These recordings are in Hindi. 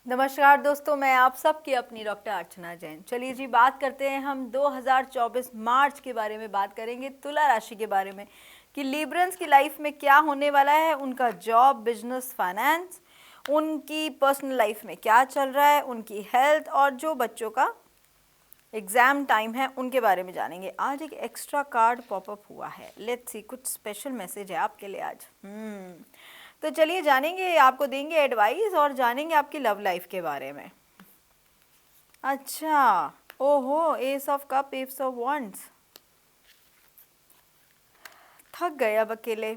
नमस्कार दोस्तों, मैं आप सबकी अपनी डॉक्टर अर्चना जैन। चलिए जी, बात करते हैं हम 2024 मार्च के बारे में। बात करेंगे तुला राशि के बारे में कि लिब्रन्स की लाइफ में क्या होने वाला है, उनका जॉब, बिजनेस, फाइनेंस, उनकी पर्सनल लाइफ में क्या चल रहा है, उनकी हेल्थ और जो बच्चों का एग्ज़ाम टाइम है उनके बारे में जानेंगे। आज एक एक्स्ट्रा कार्ड पॉपअप हुआ है, लेट्स सी, कुछ स्पेशल मैसेज है आपके लिए आज। तो चलिए जानेंगे, आपको देंगे एडवाइस और जानेंगे आपकी लव लाइफ के बारे में। अच्छा, ओहो, S of cup, S of wands. थक गए अब अकेले,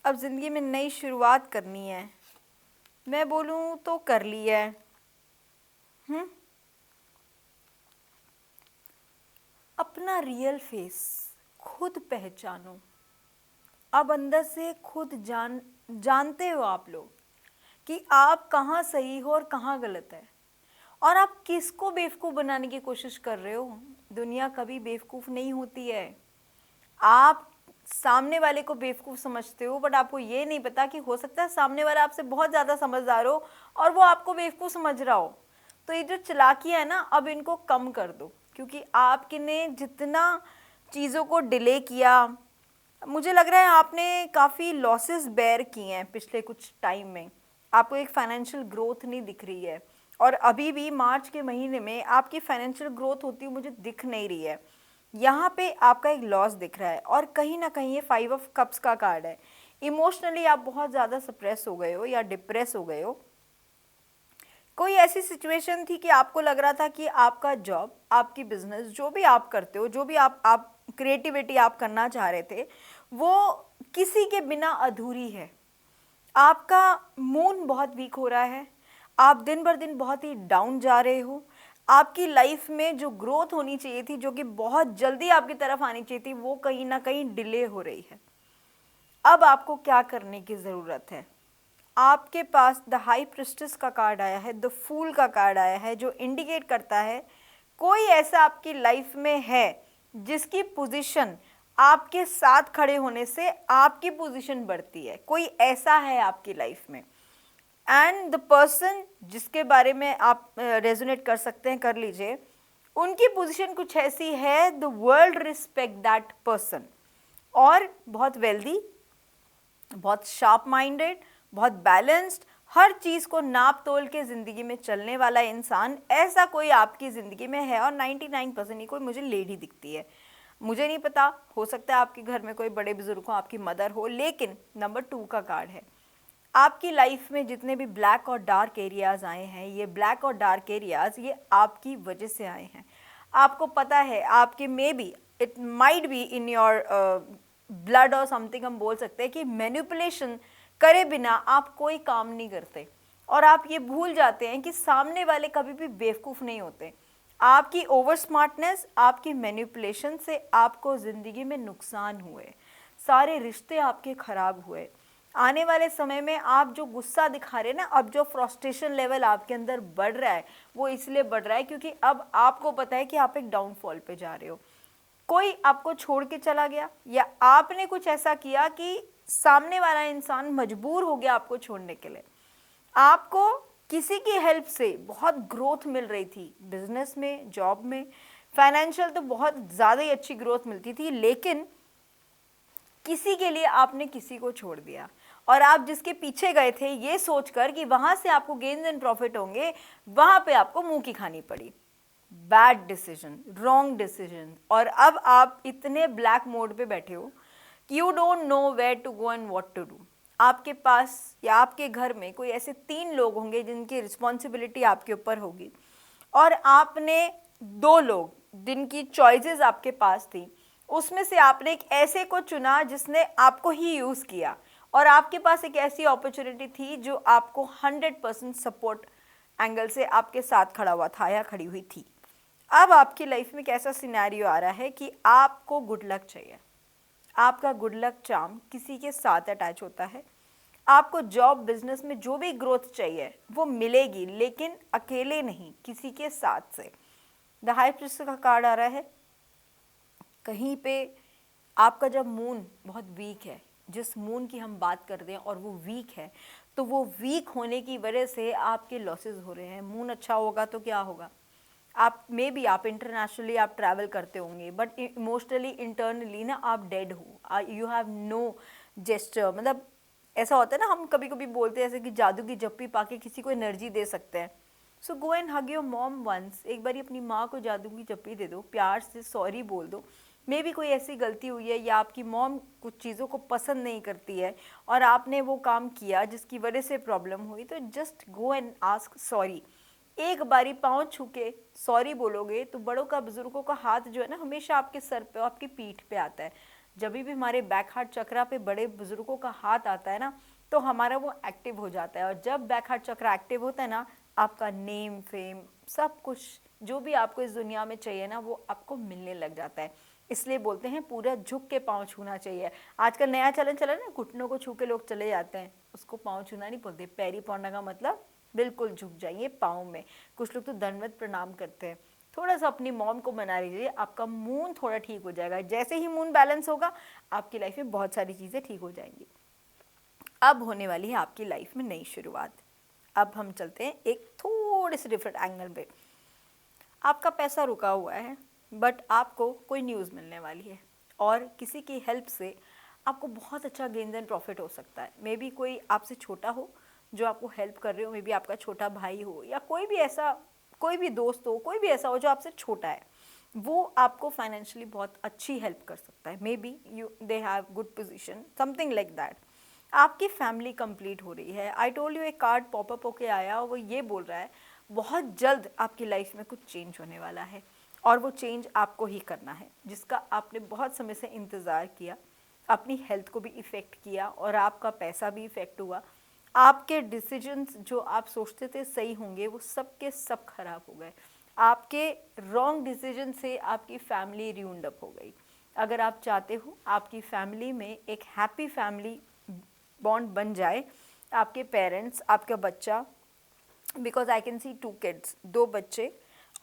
अब ज़िंदगी में नई शुरुआत करनी है। मैं बोलूँ तो कर ली है। अपना रियल फेस खुद पहचानो। अब अंदर से खुद जानते हो आप लोग कि आप कहाँ सही हो और कहाँ गलत है, और आप किसको बेवकूफ़ बनाने की कोशिश कर रहे हो। दुनिया कभी बेवकूफ़ नहीं होती है। आप सामने वाले को बेवकूफ़ समझते हो, बट आपको ये नहीं पता कि हो सकता है सामने वाला आपसे बहुत ज़्यादा समझदार हो और वो आपको बेवकूफ़ समझ रहा हो। तो ये जो चालाकियाँ है ना, अब इनको कम कर दो, क्योंकि आपने जितना चीज़ों को डिले किया, मुझे लग रहा है आपने काफ़ी लॉसेस बेयर किए हैं पिछले कुछ टाइम में। आपको एक फाइनेंशियल ग्रोथ नहीं दिख रही है, और अभी भी मार्च के महीने में आपकी फाइनेंशियल ग्रोथ होती हुई मुझे दिख नहीं रही है। यहाँ पे आपका एक लॉस दिख रहा है, और कहीं ना कहीं ये 5 ऑफ कप्स का कार्ड है। इमोशनली आप बहुत ज़्यादा सप्रेस हो गए हो या डिप्रेस हो गए हो। कोई ऐसी सिचुएशन थी कि आपको लग रहा था कि आपका जॉब, आपकी बिजनेस, जो भी आप करते हो, जो भी आप क्रिएटिविटी आप करना चाह रहे थे, वो किसी के बिना अधूरी है। आपका मूड बहुत वीक हो रहा है, आप दिन भर दिन बहुत ही डाउन जा रहे हो। आपकी लाइफ में जो ग्रोथ होनी चाहिए थी, जो कि बहुत जल्दी आपकी तरफ आनी चाहिए थी, वो कहीं ना कहीं डिले हो रही है। अब आपको क्या करने की ज़रूरत है? आपके पास द हाई प्रिस्टेस का कार्ड आया है, द फूल का कार्ड आया है, जो इंडिकेट करता है कोई ऐसा आपकी लाइफ में है जिसकी पोजीशन आपके साथ खड़े होने से आपकी पोजीशन बढ़ती है। कोई ऐसा है आपकी लाइफ में, एंड द पर्सन जिसके बारे में आप रेजोनेट कर सकते हैं, कर लीजिए। उनकी पोजीशन कुछ ऐसी है, the world respect that person, और बहुत वेल्दी, बहुत शार्प माइंडेड, बहुत बैलेंस्ड, हर चीज़ को नाप तोल के ज़िंदगी में चलने वाला इंसान, ऐसा कोई आपकी ज़िंदगी में है। और 99% ही कोई मुझे लेडी दिखती है। मुझे नहीं पता, हो सकता है आपके घर में कोई बड़े बुजुर्ग हो, आपकी मदर हो, लेकिन नंबर 2 का कार्ड है। आपकी लाइफ में जितने भी ब्लैक और डार्क एरियाज आए हैं, ये ब्लैक और डार्क एरियाज ये आपकी वजह से आए हैं। आपको पता है, आपके may be, it might be in your blood और समथिंग, हम बोल सकते हैं कि मैनिपुलेशन करे बिना आप कोई काम नहीं करते, और आप ये भूल जाते हैं कि सामने वाले कभी भी बेवकूफ़ नहीं होते। आपकी ओवर स्मार्टनेस, आपकी मैनिपुलेशन से आपको ज़िंदगी में नुकसान हुए, सारे रिश्ते आपके खराब हुए। आने वाले समय में आप जो गुस्सा दिखा रहे हैं ना, अब जो फ्रस्ट्रेशन लेवल आपके अंदर बढ़ रहा है, वो इसलिए बढ़ रहा है क्योंकि अब आपको पता है कि आप एक डाउनफॉल पे जा रहे हो। कोई आपको छोड़ के चला गया, या आपने कुछ ऐसा किया कि सामने वाला इंसान मजबूर हो गया आपको छोड़ने के लिए। आपको किसी की हेल्प से बहुत ग्रोथ मिल रही थी, बिजनेस में, जॉब में, फाइनेंशियल तो बहुत ज़्यादा ही अच्छी ग्रोथ मिलती थी, लेकिन किसी के लिए आपने किसी को छोड़ दिया, और आप जिसके पीछे गए थे ये सोचकर कि वहां से आपको गेन्स एंड प्रॉफिट होंगे, वहां पे आपको मुंह की खानी पड़ी। बैड डिसीजन, रॉन्ग डिसीजन, और अब आप इतने ब्लैक मोड पे बैठे हो कि you don't know where to go and what to do. आपके पास या आपके घर में कोई ऐसे 3 लोग होंगे जिनकी रिस्पॉन्सिबिलिटी आपके ऊपर होगी, और आपने 2 लोग जिनकी चॉइसेस आपके पास थी, उसमें से आपने एक ऐसे को चुना जिसने आपको ही यूज़ किया, और आपके पास एक ऐसी अपॉर्चुनिटी थी जो आपको 100% सपोर्ट एंगल से आपके साथ खड़ा हुआ था या खड़ी हुई थी। अब आपकी लाइफ में कैसा सिनेरियो आ रहा है कि आपको गुड लक चाहिए। आपका गुड लक चार्म किसी के साथ अटैच होता है। आपको जॉब, बिजनेस में जो भी ग्रोथ चाहिए वो मिलेगी, लेकिन अकेले नहीं, किसी के साथ से। द हाई प्रीस्टेस का कार्ड आ रहा है। कहीं पे आपका जब मून बहुत वीक है, जिस मून की हम बात करते हैं और वो वीक है, तो वो वीक होने की वजह से आपके लॉसेस हो रहे हैं। मून अच्छा होगा तो क्या होगा, आप मे बी आप इंटरनेशनली आप ट्रैवल करते होंगे, बट इमोशनली इंटरनली ना आप डेड हो, यू हैव नो जेस्चर। मतलब ऐसा होता है ना, हम कभी कभी बोलते हैं ऐसे कि जादू की जप्पी पाके किसी को एनर्जी दे सकते हैं। So go and hug your mom once, एक बार अपनी माँ को जादू की जप्पी दे दो, प्यार से सॉरी बोल दो। मे बी कोई ऐसी गलती हुई है या आपकी मॉम कुछ चीज़ों को पसंद नहीं करती है और आपने वो काम किया जिसकी वजह से प्रॉब्लम हुई, तो just go and ask sorry. एक बारी पाँव छू के सॉरी बोलोगे तो बड़ों का, बुजुर्गों का हाथ जो है ना हमेशा आपके सर पे, आपकी पीठ पे आता है। जब भी हमारे बैक हार्ट चक्रा पे बड़े बुजुर्गों का हाथ आता है ना, तो हमारा वो एक्टिव हो जाता है। और जब बैक हार्ट चक्रा एक्टिव होता है ना, आपका नेम फेम सब कुछ जो भी आपको इस दुनिया में चाहिए ना, वो आपको मिलने लग जाता है। इसलिए बोलते हैं पूरा झुक के पाँव छूना चाहिए। आजकल नया चलन चला ना, घुटनों को छू के लोग चले जाते हैं, उसको पाँव छूना नहीं बोलते। पैरी पड़ने का मतलब बिल्कुल झुक जाइए पाँव में। कुछ लोग तो दंडवत प्रणाम करते हैं। थोड़ा सा अपनी मॉम को मना लीजिए, आपका मून थोड़ा ठीक हो जाएगा। जैसे ही मून बैलेंस होगा, आपकी लाइफ में बहुत सारी चीज़ें ठीक हो जाएंगी। अब होने वाली है आपकी लाइफ में नई शुरुआत। अब हम चलते हैं एक थोड़े से डिफरेंट एंगल पे। आपका पैसा रुका हुआ है, बट आपको कोई न्यूज़ मिलने वाली है और किसी की हेल्प से आपको बहुत अच्छा गेन एंड प्रॉफिट हो सकता है। मे बी कोई आपसे छोटा हो जो आपको हेल्प कर रहे हो, मे बी आपका छोटा भाई हो या कोई भी ऐसा, कोई भी दोस्त हो, कोई भी ऐसा हो जो आपसे छोटा है, वो आपको फाइनेंशियली बहुत अच्छी हेल्प कर सकता है। May be you they have good position, something like that. आपकी फैमिली कंप्लीट हो रही है। आई टोल्ड यू, एक कार्ड पॉपअप होके आया और वो ये बोल रहा है बहुत जल्द आपकी लाइफ में कुछ चेंज होने वाला है और वो चेंज आपको ही करना है, जिसका आपने बहुत समय से इंतज़ार किया। अपनी हेल्थ को भी इफ़ेक्ट किया और आपका पैसा भी इफ़ेक्ट हुआ। आपके डिसीजंस जो आप सोचते थे सही होंगे, वो सब के सब खराब हो गए। आपके रॉन्ग डिसीजन से आपकी फैमिली रियूंड अप हो गई। अगर आप चाहते हो आपकी फैमिली में एक हैप्पी फैमिली बॉन्ड बन जाए, आपके पेरेंट्स, आपका बच्चा, because I can see 2 kids, 2 बच्चे,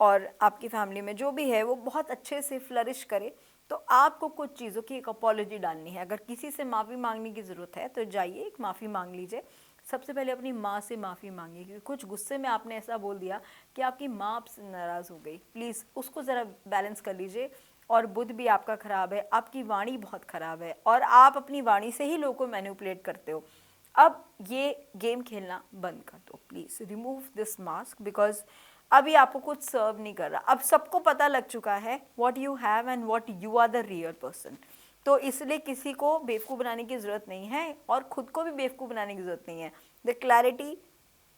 और आपकी फैमिली में जो भी है वो बहुत अच्छे से फ्लरिश करे, तो आपको कुछ चीज़ों की एक अपॉलॉजी डालनी है। अगर किसी से माफ़ी मांगने की ज़रूरत है तो जाइए एक माफ़ी मांग लीजिए। सबसे पहले अपनी माँ से माफ़ी मांगिए, क्योंकि कुछ गुस्से में आपने ऐसा बोल दिया कि आपकी माँ आपसे नाराज़ हो गई। प्लीज़ उसको ज़रा बैलेंस कर लीजिए। और बुध भी आपका ख़राब है, आपकी वाणी बहुत ख़राब है और आप अपनी वाणी से ही लोगों को मैनिपुलेट करते हो। अब ये गेम खेलना बंद कर दो please, remove this mask, because अभी आपको कुछ सर्व नहीं कर रहा। अब सबको पता लग चुका है what you have and what you are the real person. तो इसलिए किसी को बेवकूफ़ बनाने की ज़रूरत नहीं है और ख़ुद को भी बेवकूफ़ बनाने की ज़रूरत नहीं है। The clarity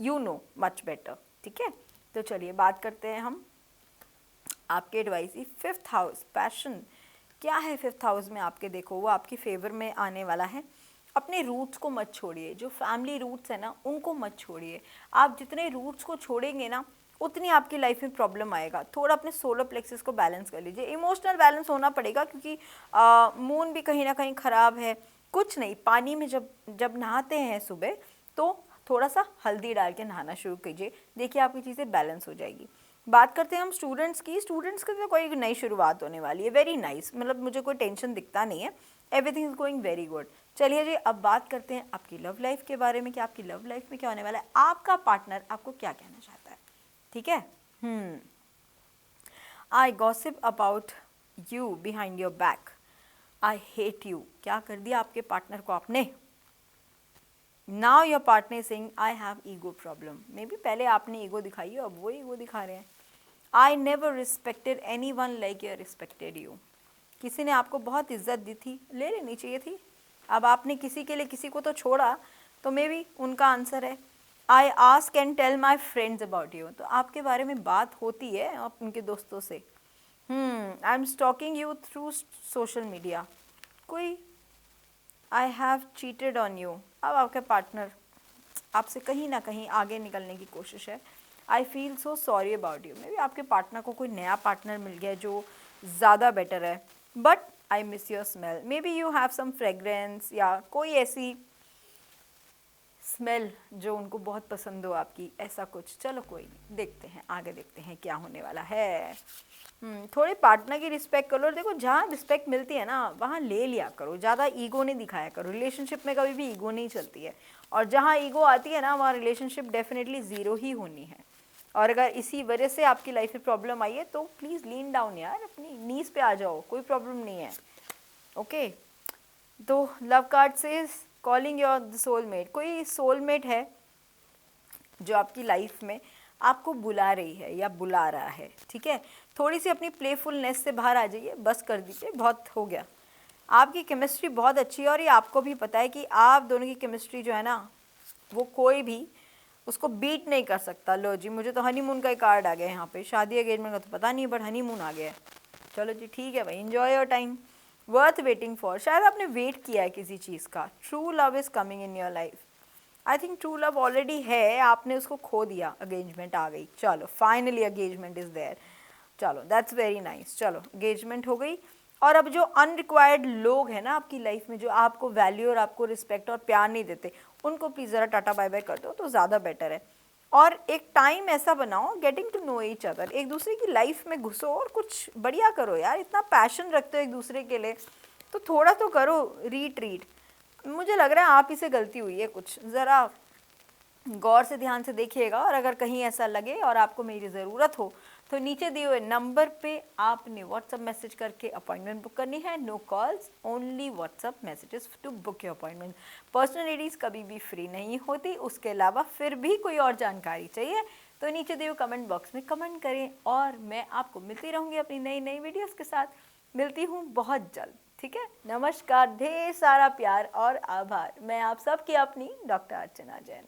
you know much better. ठीक है, तो चलिए बात करते हैं हम आपके एडवाइस की। 5th हाउस, पैशन क्या है 5th हाउस में आपके, देखो वो आपकी फेवर में आने वाला है। अपने रूट्स को मत छोड़िए, जो फैमिली रूट्स है ना उनको मत छोड़िए। आप जितने रूट्स को छोड़ेंगे ना, उतनी आपकी लाइफ में प्रॉब्लम आएगा। थोड़ा अपने सोलर प्लेक्सेस को बैलेंस कर लीजिए। इमोशनल बैलेंस होना पड़ेगा, क्योंकि मून भी कहीं ना कहीं ख़राब है। कुछ नहीं, पानी में जब जब नहाते हैं सुबह, तो थोड़ा सा हल्दी डाल के नहाना शुरू कीजिए, देखिए आपकी चीज़ें बैलेंस हो जाएगी। बात करते हैं हम स्टूडेंट्स की। स्टूडेंट्स की तो कोई नई शुरुआत होने वाली है, वेरी नाइस। मतलब मुझे कोई टेंशन दिखता नहीं है, everything is going very good. चलिए जी, अब बात करते हैं आपकी लव लाइफ के बारे में कि आपकी लव लाइफ में क्या होने वाला है, आपका पार्टनर आपको क्या कहना चाहता है। ठीक है, I gossip about you behind your back, I hate you. क्या कर दिया आपके पार्टनर को आपने। Now your partner sing I have ego problem. Maybe पहले आपने ईगो दिखाई हो, अब वो ईगो दिखा रहे हैं। I never respected any one like you respected you. किसी ने आपको बहुत इज्जत दी थी, ले लेनी चाहिए थी। अब आपने किसी के लिए किसी को तो छोड़ा, तो मे बी उनका आंसर है I ask and tell my friends about you. तो आपके बारे में बात होती है आप उनके दोस्तों से। I am stalking you through social media. कोई I have cheated on you. अब आपके पार्टनर आपसे कहीं ना कहीं आगे निकलने की कोशिश है। I feel so sorry about you. May be आपके पार्टनर को कोई नया पार्टनर मिल गया जो ज़्यादा बेटर है, but I miss your smell. Maybe you have some fragrance या कोई ऐसी स्मेल जो उनको बहुत पसंद हो आपकी, ऐसा कुछ। चलो कोई नहीं, देखते हैं आगे, देखते हैं क्या होने वाला है। थोड़ी पार्टनर की रिस्पेक्ट करो। देखो जहाँ रिस्पेक्ट मिलती है ना वहाँ ले लिया करो, ज़्यादा ईगो नहीं दिखाया करो। रिलेशनशिप में कभी भी ईगो नहीं चलती है, और जहाँ ईगो आती है ना वहाँ रिलेशनशिप डेफिनेटली ज़ीरो ही होनी है। और अगर इसी वजह से आपकी लाइफ में प्रॉब्लम आई है तो प्लीज़ लीन डाउन यार, अपनी नीज पे आ जाओ, कोई प्रॉब्लम नहीं है। ओके, तो लव कार्ड से कॉलिंग योर सोलमेट। कोई सोलमेट है जो आपकी लाइफ में आपको बुला रही है या बुला रहा है, ठीक है। थोड़ी सी अपनी प्लेफुलनेस से बाहर आ जाइए, बस कर दीजिए, बहुत हो गया। आपकी केमिस्ट्री बहुत अच्छी है और ये आपको भी पता है कि आप दोनों की केमिस्ट्री जो है ना वो कोई भी उसको बीट नहीं कर सकता। लो जी, मुझे तो हनीमून का ही कार्ड आ गया यहाँ पे, शादी एंगेजमेंट का तो पता नहीं, बट हनीमून आ गया है। चलो जी ठीक है भाई, enjoy your time, worth waiting for. शायद आपने वेट किया है किसी चीज़ का। True love is coming in your life. I think true love already है, आपने उसको खो दिया, एंगेजमेंट आ गई। चलो फाइनली एंगेजमेंट इज़ देयर, चलो दैट्स वेरी नाइस। चलो एंगेजमेंट हो गई। और अब जो अनरिक्वायर्ड लोग हैं ना आपकी लाइफ में, जो आपको वैल्यू और आपको रिस्पेक्ट और प्यार नहीं देते, उनको प्लीज़ ज़रा टाटा बाय बाय कर दो तो ज़्यादा बेटर है। और एक टाइम ऐसा बनाओ getting to know each other, एक दूसरे की लाइफ में घुसो और कुछ बढ़िया करो यार। इतना पैशन रखते हो एक दूसरे के लिए तो थोड़ा तो करो रीट्रीट। मुझे लग रहा है आप ही से गलती हुई है कुछ, ज़रा गौर से ध्यान से देखिएगा। और अगर कहीं ऐसा लगे और आपको मेरी ज़रूरत हो तो नीचे दिए हुए नंबर पे आपने व्हाट्सअप मैसेज करके अपॉइंटमेंट बुक करनी है। No calls, only WhatsApp messages to book your appointment. Personalities कभी भी फ्री नहीं होती। उसके अलावा फिर भी कोई और जानकारी चाहिए तो नीचे दिए हुए कमेंट बॉक्स में कमेंट करें, और मैं आपको मिलती रहूँगी अपनी नई नई वीडियोज़ के साथ। मिलती हूँ बहुत जल्द, ठीक है। नमस्कार, ढेर सारा प्यार और आभार। मैं आप सबकी अपनी डॉक्टर अर्चना जैन।